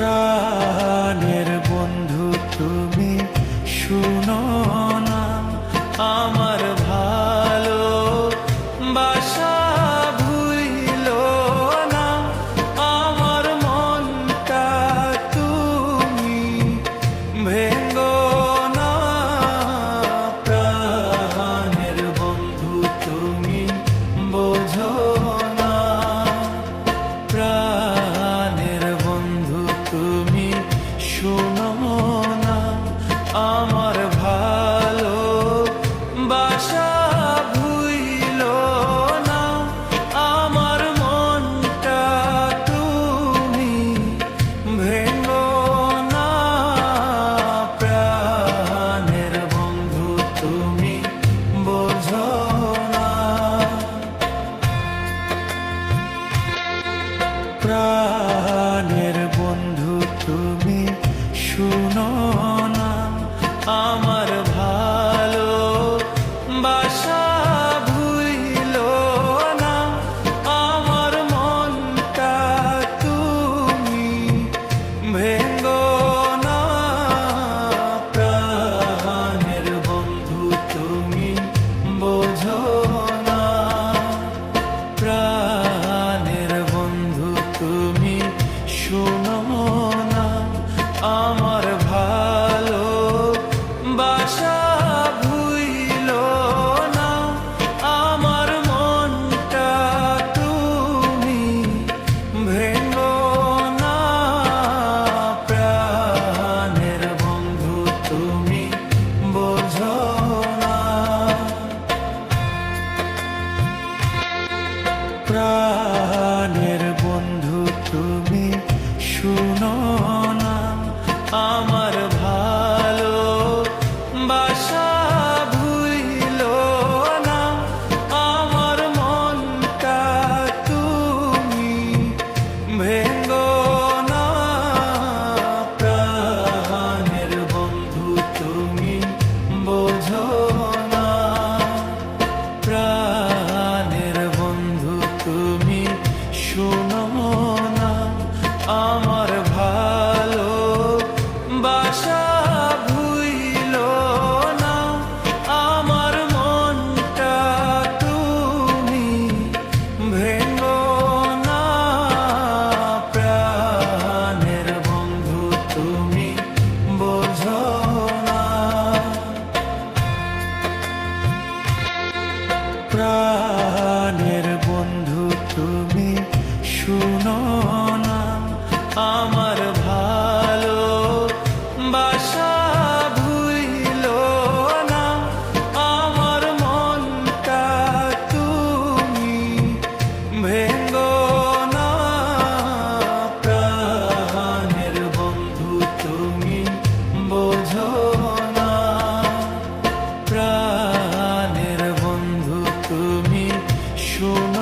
প্রাণের বন্ধু তুমি শুনো না আমার ভালো বাসা ভুইলো না আমার মনটা তুমি ভেঙ্গো না প্রাণের বন্ধু তুমি বোঝো না প্রাণের বন্ধু তুমি শুনো না আমার ভালো বাসা ভুইলো না আমার মনটা তুমি ভেঙ্গো না প্রাণের বন্ধু তুমি বোঝো না প্রাণের বন্ধু তুমি শুনো না আমার ভালো বাসা ভুইলো না আমার মনটা তুমি ভেঙ্গো না প্রাণের বন্ধু তুমি বোঝো না প্রাণের বন্ধু তুমি শুনো না আমার ভালো বাসা ভুইলো না আমার মনটা তুমি ভেঙ্গো না প্রাণের বন্ধু তুমি বোঝো না প্রাণের বন্ধু তুমি শুনো না আমার ভালো বাসা ভুইলো না আমার মনটা তুমি ভেঙ্গো না প্রাণের বন্ধু তুমি বোঝো না প্রাণের বন্ধু তুমি শুনো না আমার ভালো বাসা ভুইলো না আমার মনটা তুমি ভেঙ্গো না প্রাণের বন্ধু তুমি বোঝো না প্রাণের বন্ধু তুমি শুনো না আমার ভালো বাসা ভুইলো না আমার মনটা তুমি ভেঙ্গো না প্রাণের বন্ধু তুমি বোঝো না প্রাণের বন্ধু তুমি শুনো